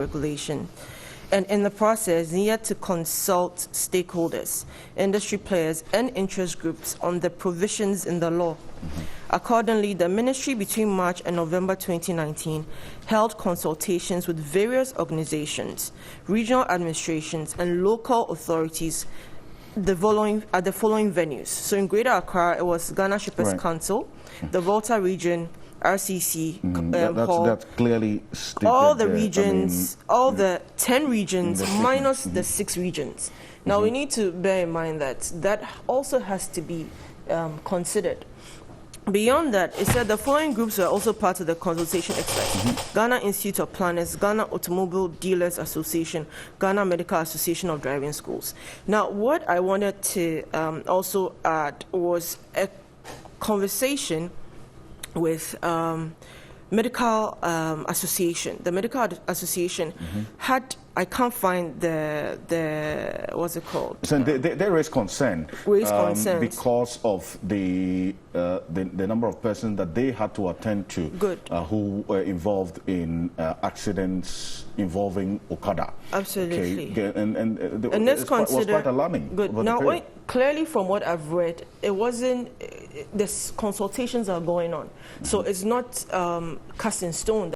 regulation, and in the process needed to consult stakeholders, industry players, and interest groups on the provisions in the law. Accordingly, the ministry between March and November 2019 held consultations with various organizations, regional administrations, and local authorities at the following venues. So in Greater Accra, it was Ghana Shippers Council, the Volta region, RCC, Hall. That's clearly stated. All the regions, all the 10 regions minus the 6 regions. Now we need to bear in mind that that also has to be considered. Beyond that, it said the following groups were also part of the consultation exercise: Ghana Institute of Planners, Ghana Automobile Dealers Association, Ghana Medical Association of Driving Schools. Now, what I wanted to also add was a conversation with Medical Association. The Medical Association had, I can't find the what's it called? So there is concern. Because of the number of persons that they had to attend to who were involved in accidents involving Okada. Absolutely. Okay. And this was quite alarming. Good. Now, clearly from what I've read, it wasn't, this consultations are going on. So it's not cast in stone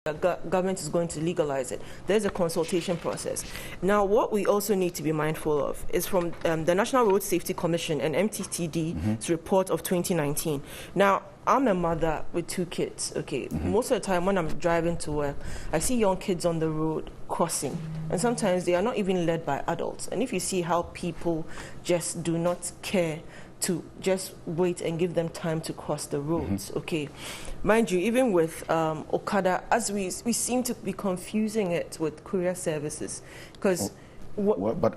that the government is going to legalize it. There's a consultation process. Now, what we also need to be mindful of is from the National Road Safety Commission and MTTD's report of 2019. Now, I'm a mother with 2 kids, okay? Most of the time when I'm driving to work, I see young kids on the road crossing, and sometimes they are not even led by adults. And if you see how people just do not care to just wait and give them time to cross the roads, okay? Mind you, even with Okada, as we seem to be confusing it with courier services, because but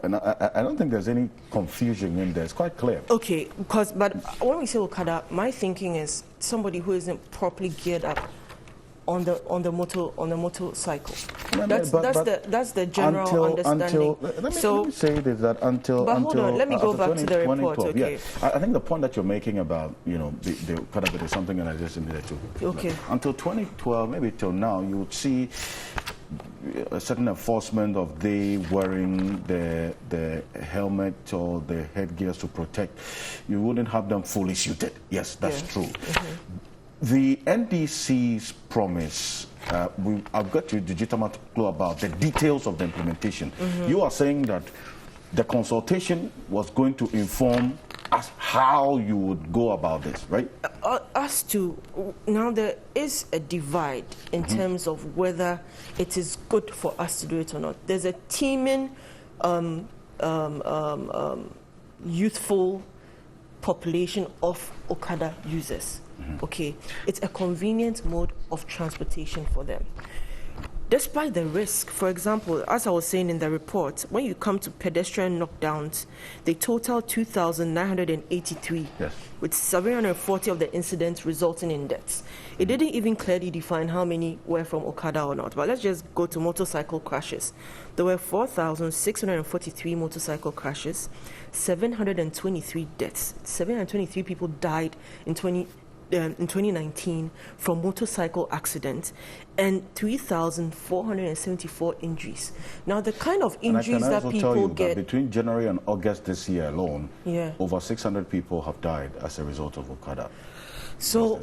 I don't think there's any confusion in there. It's quite clear. Okay, but when we say Okada, my thinking is somebody who isn't properly geared up on the motorcycle. That's the general understanding. Let me say this, that until. But hold on, let me go back to the report. Okay. Yeah. I think the point that you're making about the Okada bit is something that I just needed to. Okay. Until 2012, maybe till now, you would see a certain enforcement of they wearing the helmet or the headgears to protect. You wouldn't have them fully suited. Yes, that's true. The NDC's promise, I've got to legitimate clue about the details of the implementation. You are saying that the consultation was going to inform us how you would go about this, right? Now there is a divide in terms of whether it is good for us to do it or not. There's a teeming youthful population of Okada users. Okay, it's a convenient mode of transportation for them. Despite the risk, for example, as I was saying in the report, when you come to pedestrian knockdowns, they total 2,983, with 740 of the incidents resulting in deaths. It didn't even clearly define how many were from Okada or not, but let's just go to motorcycle crashes. There were 4,643 motorcycle crashes, 723 deaths. 723 people died in 2019 from motorcycle accidents, and 3,474 injuries. Now, the kind of injuries that people get... between January and August this year alone, over 600 people have died as a result of Okada. So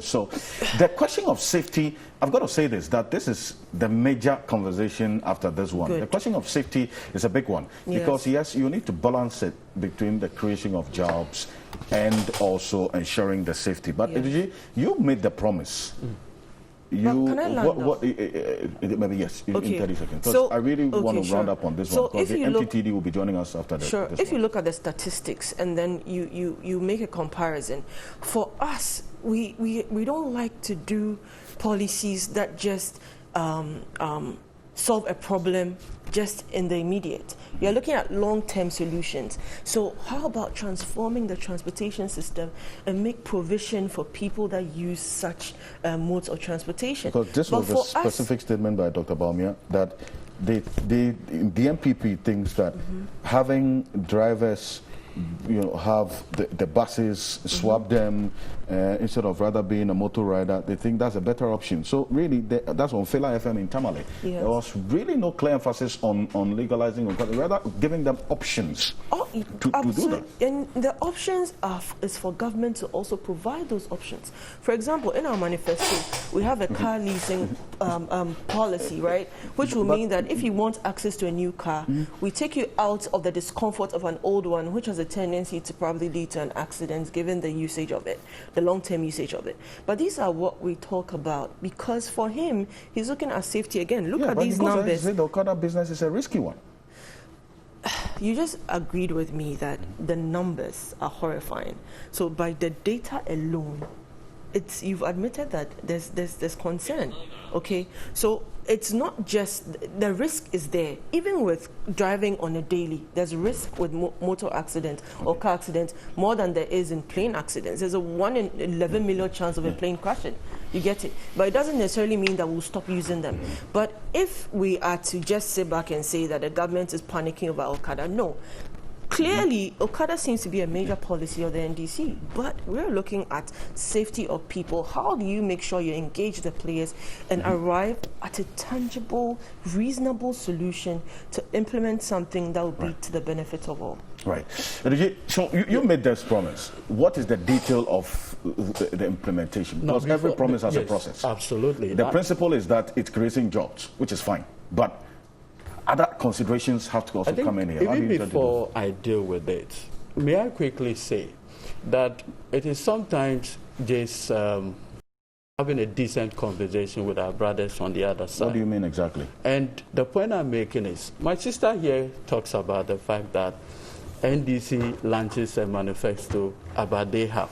the question of safety, I've got to say this, that this is the major conversation after this one. The question of safety is a big one, because yes, you need to balance it between the creation of jobs and also ensuring the safety. But you made the promise. Maybe yes, in 30 seconds. So, I really want to round up on this one, because the MTTD will be joining us after that. Sure. If you look at the statistics and then you make a comparison, for us, we don't like to do policies that just solve a problem just in the immediate. We are looking at long-term solutions. So how about transforming the transportation system and make provision for people that use such modes of transportation? Because this was a specific statement by Dr. Baumia that the MPP thinks that having drivers have the buses, swap them, instead of rather being a motor rider. They think that's a better option. So really, that's on Fela FM in Tamale. Yes. There was really no clear emphasis on legalizing, rather giving them options to do that. And the options is for government to also provide those options. For example, in our manifesto, we have a car leasing policy, right? Which will mean that if you want access to a new car, we take you out of the discomfort of an old one, which has a tendency to probably lead to an accident given the usage of it, the long-term usage of it. But these are what we talk about, because for him, he's looking at safety again. Look at these numbers. The Okada business is a risky one. You just agreed with me that the numbers are horrifying. So by the data alone, you've admitted that there's concern, okay? So it's not just, the risk is there. Even with driving on a daily, there's risk with motor accident or car accident more than there is in plane accidents. There's a 1 in 11 million chance of a plane crashing. You get it? But it doesn't necessarily mean that we'll stop using them. But if we are to just sit back and say that the government is panicking over Okada, no. Clearly, Okada seems to be a major policy of the NDC, but we're looking at safety of people. How do you make sure you engage the players and arrive at a tangible, reasonable solution to implement something that will be to the benefit of all? Right. So you made this promise. What is the detail of the implementation? Because every promise has a process. Absolutely. The principle is that it's creating jobs, which is fine, but other considerations have to also come in here. Even before I deal with it, may I quickly say that it is sometimes just having a decent conversation with our brothers on the other side. What do you mean exactly? And the point I'm making is, my sister here talks about the fact that NDC launches a manifesto about they have,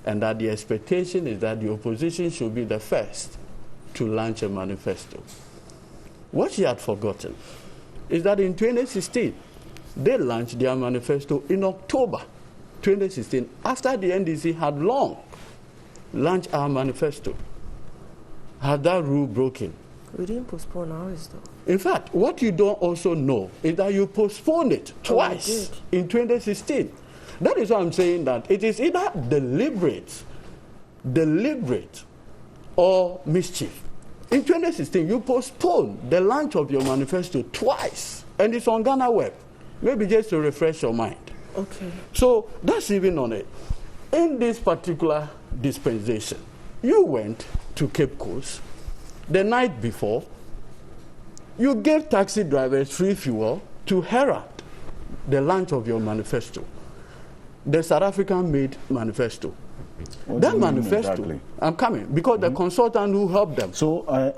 and that the expectation is that the opposition should be the first to launch a manifesto. What she had forgotten is that in 2016, they launched their manifesto in October 2016, after the NDC had long launched our manifesto. Had that rule broken? We didn't postpone ours, though. In fact, what you don't also know is that you postponed it twice in 2016. That is why I'm saying that it is either deliberate or mischief. In 2016, you postponed the launch of your manifesto twice, and it's on Ghana Web. Maybe just to refresh your mind. Okay. So that's even on it. In this particular dispensation, you went to Cape Coast the night before. You gave taxi drivers free fuel to herald the launch of your manifesto, the South African-made manifesto. What that manifesto, exactly? I'm coming, because the consultant who helped them. So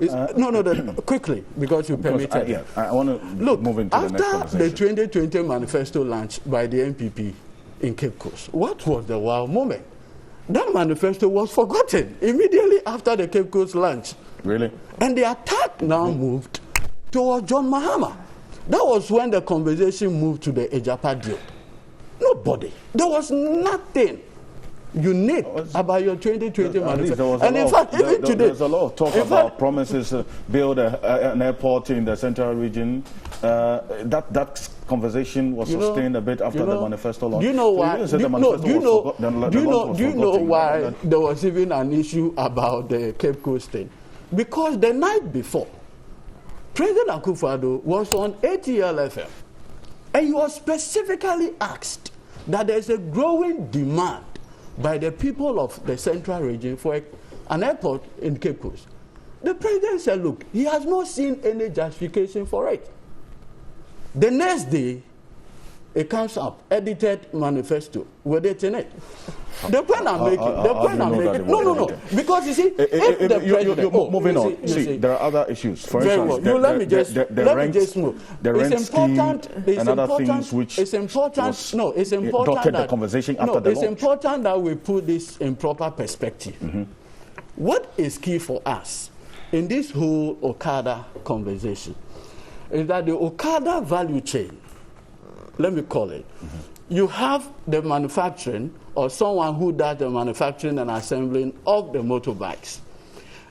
quickly, because you permitted. I want to move into the next conversation. After the 2020 manifesto launch by the NPP in Cape Coast, what was the wow moment? That manifesto was forgotten immediately after the Cape Coast launch. Really? And the attack now moved towards John Mahama. That was when the conversation moved to the Ejapa deal. Nobody. There was nothing unique about your 2020 manifesto. And in fact, even today, there's a lot of talk about promises to build an airport in the central region. That conversation was sustained a bit after the manifesto launch. Do you know why? Do you know why there was even an issue about the Cape Coast thing? Because the night before, President Akufo-Addo was on ATL FM, and he was specifically asked that there's a growing demand by the people of the central region for an airport in Cape Coast. The president said, look, he has not seen any justification for it. The next day, it comes up, edited manifesto with it in it. The point I'm making, no, because you see, if the president, moving on, see, there are other issues. For instance, let me just move. The rent scheme and other things which it's important that the conversation after the launch. It's important that we put this in proper perspective. What is key for us in this whole Okada conversation is that the Okada value chain, let me call it, you have the manufacturing, or someone who does the manufacturing and assembling of the motorbikes.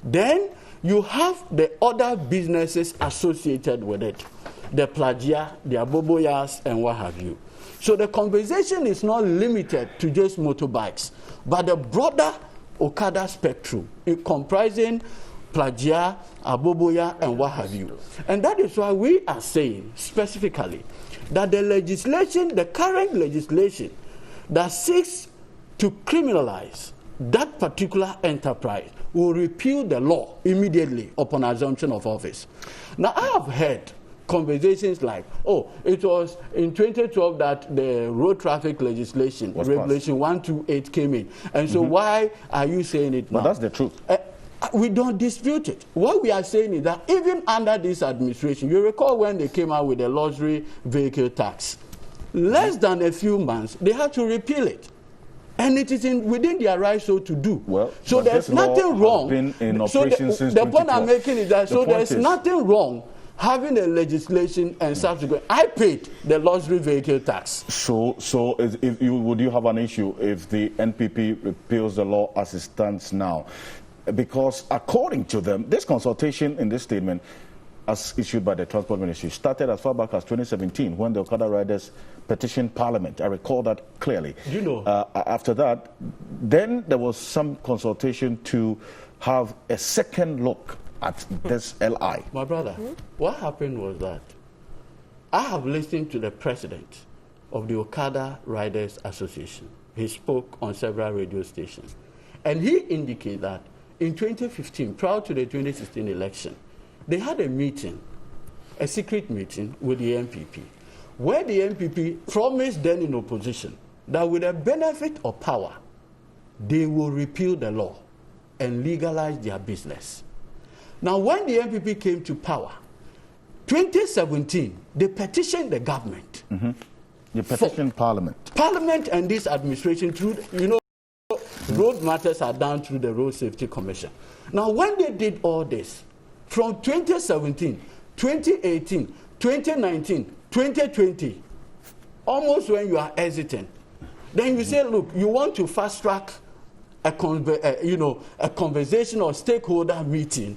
Then you have the other businesses associated with it. the plagia, the aboboyas, and what have you. So the conversation is not limited to just motorbikes, but the broader Okada spectrum, comprising plagia, aboboya, and what have you. And that is why we are saying specifically that the legislation, the current legislation that seeks to criminalize that particular enterprise will repeal the law immediately upon assumption of office. Now, I have heard conversations like, oh, it was in 2012 that the road traffic legislation, Regulation 128, came in. And so why are you saying it now? But that's the truth. We don't dispute it. What we are saying is that even under this administration, you recall when they came out with the luxury vehicle tax, less than a few months, they had to repeal it. And it is within their right so to do. Well, so there's nothing wrong. Been in operation since the point I'm making is that there's is nothing wrong having a legislation and subsequent. I paid the luxury vehicle tax. So would you have an issue if the NPP repeals the law as it stands now? Because according to them, this consultation in this statement, as issued by the Transport Ministry, started as far back as 2017 when the Okada riders petitioned Parliament. I recall that clearly. You know. After that, then there was some consultation to have a second look at this LI. My brother, what happened was that I have listened to the president of the Okada Riders Association. He spoke on several radio stations. And he indicated that in 2015, prior to the 2016 election, they had a meeting, a secret meeting with the NPP, where the NPP promised then in opposition that with the benefit of power, they will repeal the law and legalize their business. Now, when the NPP came to power, 2017, they petitioned the government. They petitioned Parliament. Parliament and this administration through, road matters are done through the Road Safety Commission. Now, when they did all this, from 2017, 2018, 2019, 2020, almost when you are hesitant, then you say, look, you want to fast track a conversation or stakeholder meeting.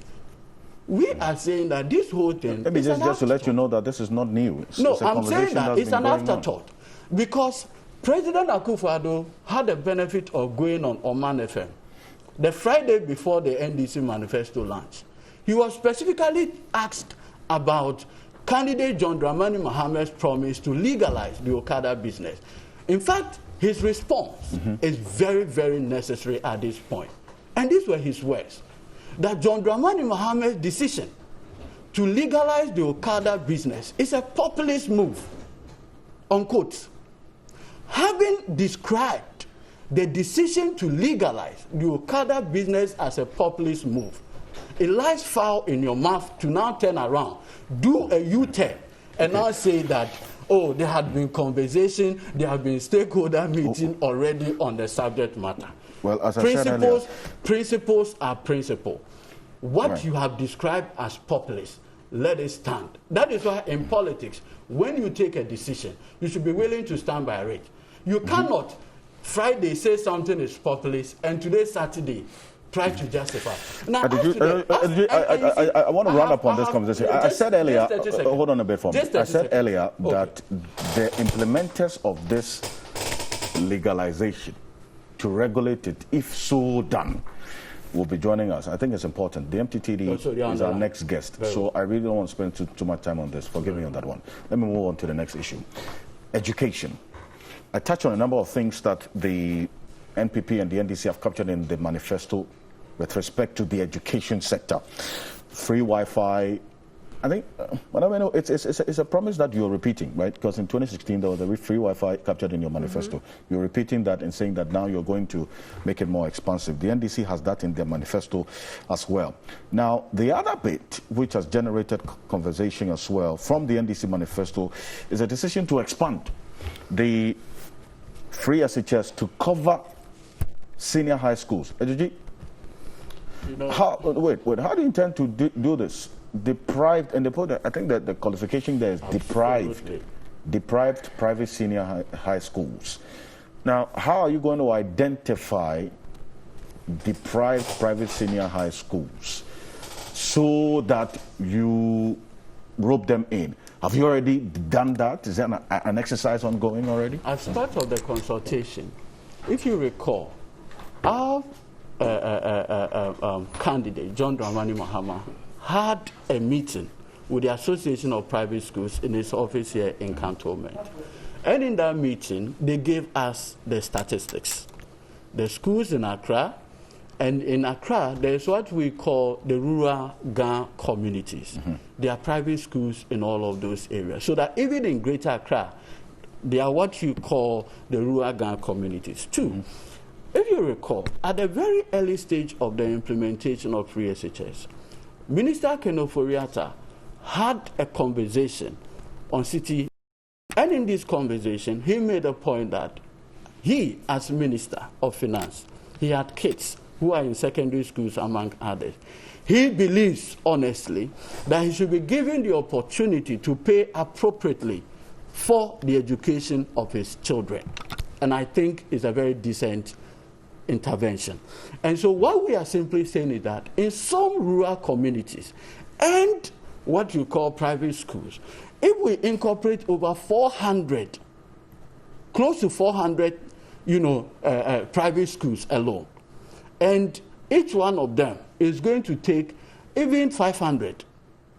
We are saying that this whole thing maybe just to let you know that this is not new. I'm saying that it's an afterthought. Because President Akufo-Addo had the benefit of going on Oman FM the Friday before the NDC manifesto launch. He was specifically asked about candidate John Dramani Mohammed's promise to legalize the Okada business. In fact, his response is very, very necessary at this point. And these were his words, that John Dramani Mohammed's decision to legalize the Okada business is a populist move, unquote. Having described the decision to legalize the Okada business as a populist move, it lies foul in your mouth to now turn around, do a U-turn, and now say that, oh, there had been conversation, there have been stakeholder meeting already on the subject matter. Well, as I said earlier, principles are principle. What you have described as populist, let it stand. That is why in politics, when you take a decision, you should be willing to stand by it. You cannot Friday say something is populist and today Saturday try to justify. Now, I want to run up on this conversation. I said earlier, hold on a bit for me. I said earlier that the implementers of this legalization to regulate it, if so done, will be joining us. I think it's important. The MTTD is our next guest, so I really don't want to spend too much time on this. Forgive me on that one. Let me move on to the next issue. Education. I touched on a number of things that the NPP and the NDC have captured in the manifesto with respect to the education sector. Free Wi-Fi. I think, it's a promise that you're repeating, right? Because in 2016, there was a free Wi-Fi captured in your manifesto. You're repeating that and saying that now you're going to make it more expansive. The NDC has that in their manifesto as well. Now, the other bit, which has generated conversation as well from the NDC manifesto, is a decision to expand the free SHS to cover senior high schools. Ejiji, how do you intend to do this? Deprived, and I think that the qualification there is deprived private senior high schools. Now, how are you going to identify deprived private senior high schools so that you rope them in? Have you already done that? Is there an exercise ongoing already? As part of the consultation, if you recall, our candidate, John Dramani Mahama, had a meeting with the Association of Private Schools in his office here in Cantonment. And in that meeting, they gave us the statistics. The schools in Accra, and in Accra, there's what we call the rural Ga communities. There are private schools in all of those areas. So that even in Greater Accra, they are what you call the rural Ga communities too. If you recall, at the very early stage of the implementation of free SHS, Minister Ken Ofori-Atta had a conversation on city, and in this conversation, he made a point that he, as Minister of Finance, he had kids who are in secondary schools, among others. He believes, honestly, that he should be given the opportunity to pay appropriately for the education of his children. And I think it's a very decent intervention. And so what we are simply saying is that in some rural communities and what you call private schools, if we incorporate over 400, close to 400, private schools alone, and each one of them is going to take even 500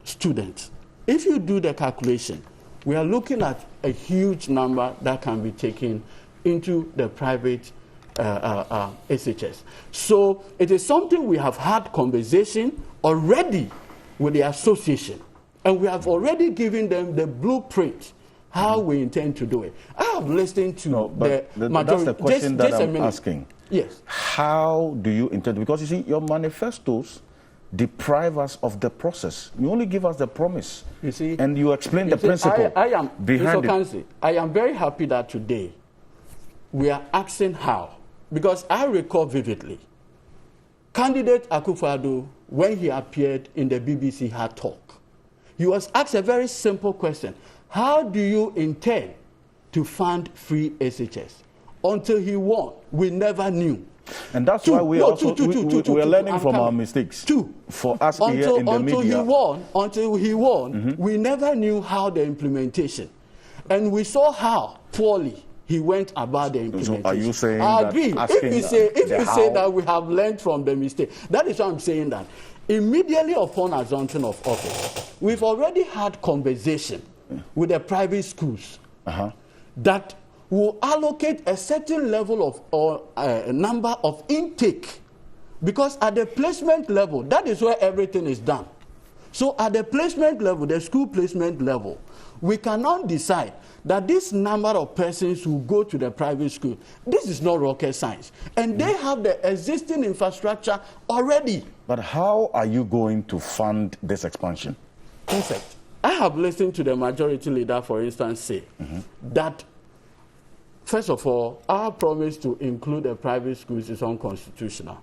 students. If you do the calculation, we are looking at a huge number that can be taken into the private SHS. So it is something we have had conversation already with the association, and we have already given them the blueprint how we intend to do it. I have listened to the majority. That's the question that I'm asking. Yes. How do you intend? Because you see, your manifestos deprive us of the process. You only give us the promise. You see, and you explain the principle behind it. I am very happy that today we are asking how. Because I recall vividly, candidate Akufo-Addo, when he appeared in the BBC Hard Talk, he was asked a very simple question. How do you intend to fund free SHS? Until he won, we never knew. And that's why we are learning from our mistakes. For us here in the media. Until he won, we never knew how the implementation. And we saw how poorly he went about the implementation. So are you saying I agree. If you say that we have learned from the mistake, that is why I'm saying that. Immediately upon assumption of office, we've already had conversation with the private schools that will allocate a certain level of or number of intake, because at the placement level, that is where everything is done. So at the placement level, the school placement level, we cannot decide that this number of persons who go to the private school, this is not rocket science. And they have the existing infrastructure already. But how are you going to fund this expansion? Perfect. I have listened to the majority leader, for instance, say that, first of all, our promise to include the private schools is unconstitutional.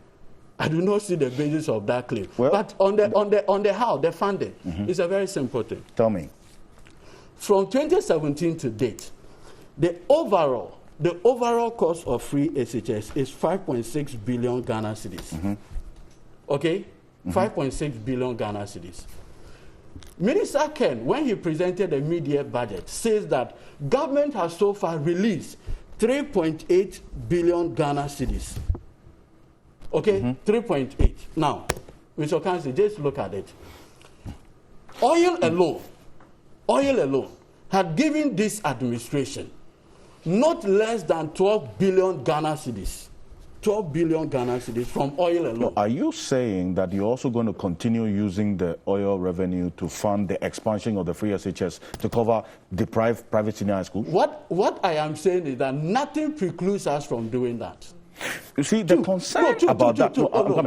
I do not see the basis of that claim. Well, but on the how, the funding, is a very simple thing. Tell me. From 2017 to date, the overall cost of free SHS is 5.6 billion Ghana cedis. Okay? 5.6 billion Ghana cedis. Minister Ken, when he presented the mid-year budget, says that government has so far released 3.8 billion Ghana cedis. Okay? 3.8. Now, Mr. Council, just look at it. Oil alone had given this administration not less than 12 billion Ghana cedis. 12 billion Ghana cedis from oil alone. No, are you saying that you're also going to continue using the oil revenue to fund the expansion of the free SHS to cover deprived private senior high schools? What I am saying is that nothing precludes us from doing that. You see, the concern about that...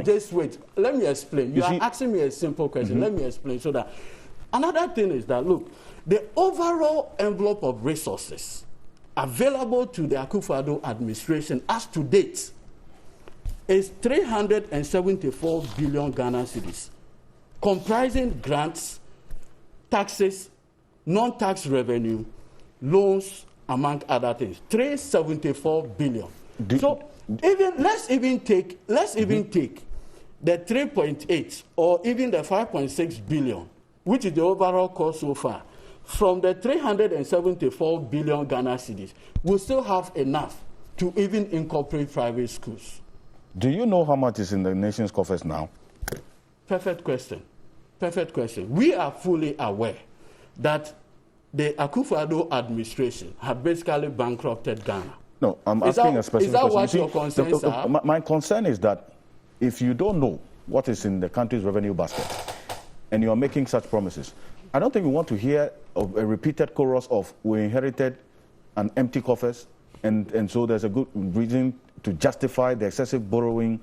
Just wait. Let me explain. You are asking me a simple question. Let me explain so that... Another thing is that, look, the overall envelope of resources available to the Akufo-Addo administration as to date is 374 billion Ghana cedis, comprising grants, taxes, non-tax revenue, loans, among other things. 374 billion. Let's even take the 3.8 or even the 5.6 billion, which is the overall cost so far, from the 374 billion Ghana cedis, we still have enough to even incorporate private schools. Do you know how much is in the nation's coffers now? Perfect question. Perfect question. We are fully aware that the Akufo-Addo administration had basically bankrupted Ghana. No, I'm asking a specific question. Is that what your concerns are? My concern is that if you don't know what is in the country's revenue basket and you are making such promises, I don't think we want to hear of a repeated chorus of we inherited an empty coffers and so there's a good reason to justify the excessive borrowing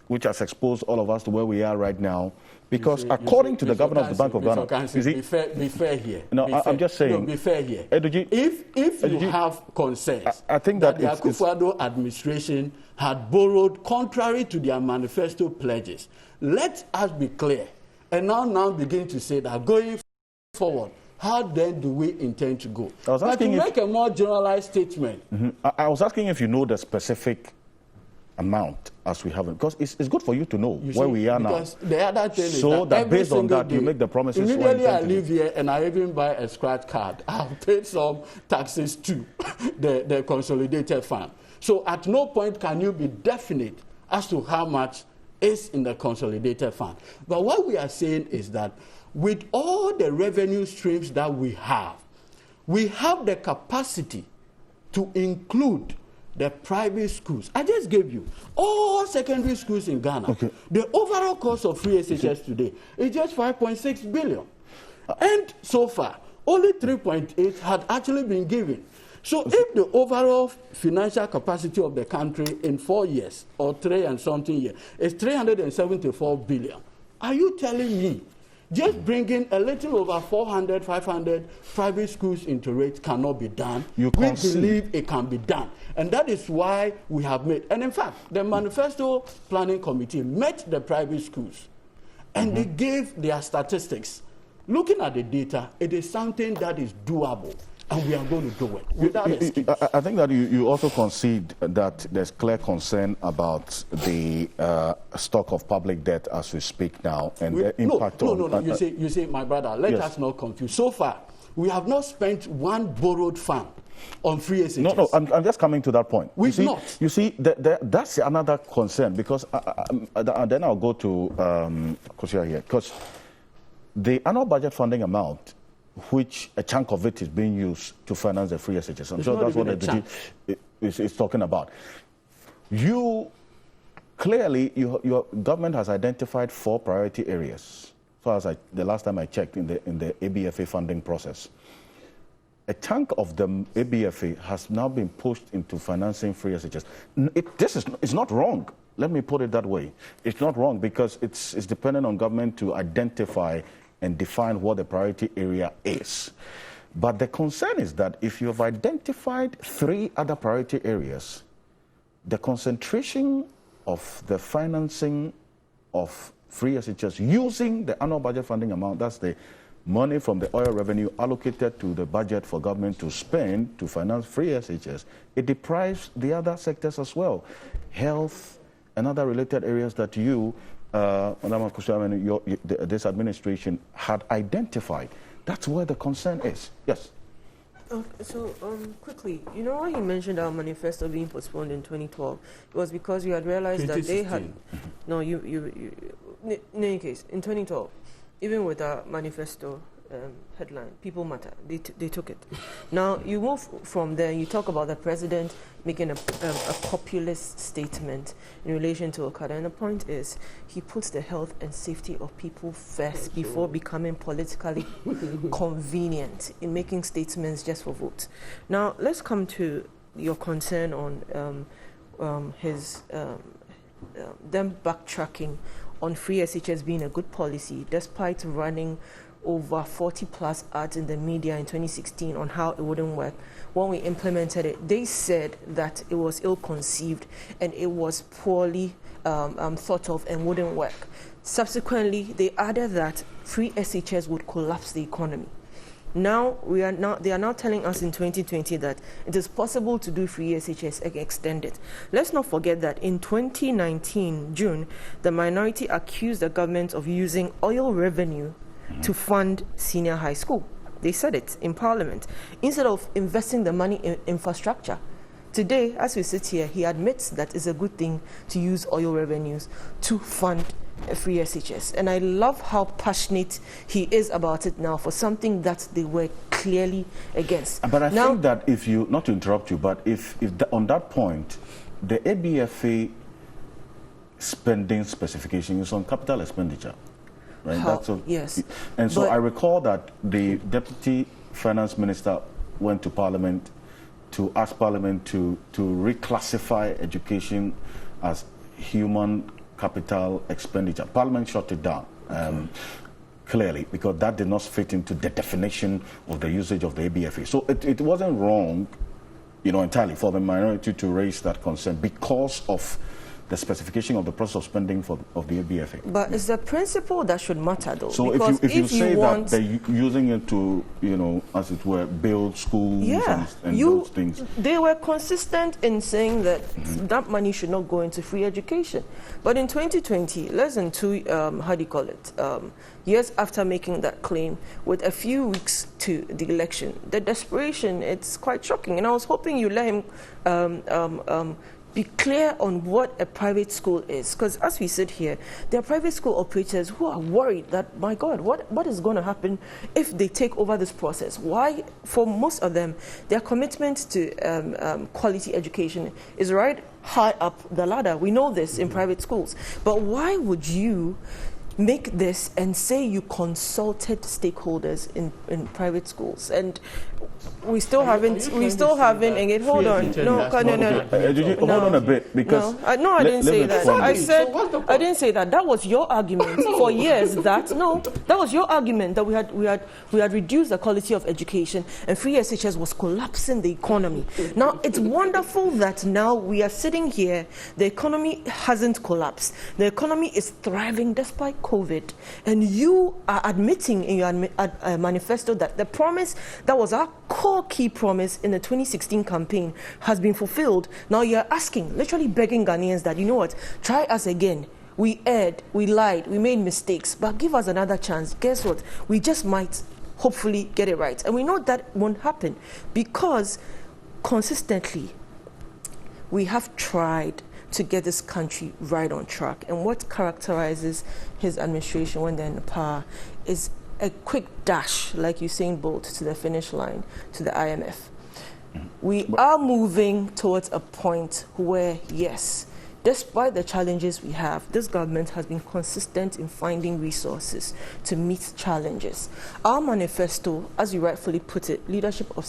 which has exposed all of us to where we are right now. Because according to the governor of the Bank of Ghana, be fair here. No, I'm just saying. No, be fair here. If you have concerns, I think that the Akufo-Addo administration had borrowed contrary to their manifesto pledges, let us be clear and now begin to say that going forward, how then do we intend to go? But to make a more generalized statement. I was asking if you know the specific amount as we haven't, because it's good for you to know where we are now. Because the other thing is so that based on that, you make the promises. Immediately I leave here and I even buy a scratch card. I've paid some taxes to the consolidated fund. So at no point can you be definite as to how much is in the consolidated fund. But what we are saying is that with all the revenue streams that we have the capacity to include the private schools. I just gave you all secondary schools in Ghana. Okay. The overall cost of free SHS today is just 5.6 billion. And so far, only 3.8 had actually been given. So if the overall financial capacity of the country in 4 years or 3 and something years is 374 billion, are you telling me just bringing a little over 400, 500 private schools into rates cannot be done? We believe it can be done. And that is why we have made, and in fact, the Manifesto Planning Committee met the private schools and they gave their statistics. Looking at the data, it is something that is doable. And we are going to do it without excuse. I think that you also concede that there's clear concern about the stock of public debt as we speak now and the impact on... No. You see, my brother, let us not confuse. So far, we have not spent one borrowed fund on free SHS. No, I'm just coming to that point. We've not. You see, that's another concern because then I'll go to Kosia here. Because the annual budget funding amount, which a chunk of it is being used to finance the free SHS. I'm sure that's what the DG is talking about. Clearly, your government has identified 4 priority areas. So as the last time I checked in the ABFA funding process, a chunk of the ABFA has now been pushed into financing free SHS. It's not wrong. Let me put it that way. It's not wrong because it's dependent on government to identify and define what the priority area is. But the concern is that if you have identified 3 other priority areas, the concentration of the financing of free SHS using the annual budget funding amount, that's the money from the oil revenue allocated to the budget for government to spend to finance free SHS, it deprives the other sectors as well. Health and other related areas that this administration had identified. That's where the concern is. Yes. So quickly, you know why you mentioned our manifesto being postponed in 2012? It was because you had realized that they had... No, in any case, in 2012, even with our manifesto headline, People Matter, they took it. Now, you move from there, you talk about the president making a populist statement in relation to Okada, and the point is, he puts the health and safety of people first before becoming politically convenient in making statements just for votes. Now, let's come to your concern on them backtracking on free SHS being a good policy, despite running over 40 plus ads in the media in 2016 on how it wouldn't work. When we implemented it, they said that it was ill-conceived and it was poorly thought of and wouldn't work. Subsequently, they added that free SHS would collapse the economy. Now, they are now telling us in 2020 that it is possible to do free SHS extended. Let's not forget that in 2019, June, the minority accused the government of using oil revenue to fund senior high school. They said it in Parliament. Instead of investing the money in infrastructure. Today, as we sit here, he admits that it's a good thing to use oil revenues to fund a free SHS. And I love how passionate he is about it now for something that they were clearly against. But I think that if you, not to interrupt you, but if on that point, the ABFA spending specification is on capital expenditure. Right? Yes. And so I recall that the Deputy Finance Minister went to Parliament to ask Parliament to reclassify education as human capital expenditure. Parliament shut it down clearly because that did not fit into the definition of the usage of the ABFA. So it wasn't wrong, entirely for the minority to raise that concern because of the specification of the process of spending of the ABFA. But it's the principle that should matter, though. So if you say that they're using it to, as it were, build schools and those things. They were consistent in saying that that money should not go into free education. But in 2020, less than 2, years after making that claim, with a few weeks to the election, the desperation, it's quite shocking. And I was hoping you let him be clear on what a private school is, because as we sit here, there are private school operators who are worried that, my God, what is going to happen if they take over this process? Why, for most of them, their commitment to quality education is right high up the ladder. We know this in private schools. But why would you make this and say you consulted stakeholders in private schools? And we still haven't, and it, hold on, no. Hold on a bit, because... No, I didn't say that. I said, I didn't say that. That was your argument for years that, that was your argument that we had reduced the quality of education and free SHS was collapsing the economy. Now, it's wonderful that now we are sitting here, the economy hasn't collapsed. The economy is thriving despite COVID. And you are admitting in your manifesto that the promise that was our core key promise in the 2016 campaign has been fulfilled. Now you're asking, literally begging Ghanaians that, try us again. We erred, we lied, we made mistakes, but give us another chance. Guess what? We just might hopefully get it right. And we know that won't happen because consistently we have tried to get this country right on track. And what characterizes his administration when they're in power is a quick dash, like Usain Bolt, to the finish line, to the IMF. We are moving towards a point where, yes, despite the challenges we have, this government has been consistent in finding resources to meet challenges. Our manifesto, as you rightfully put it, leadership of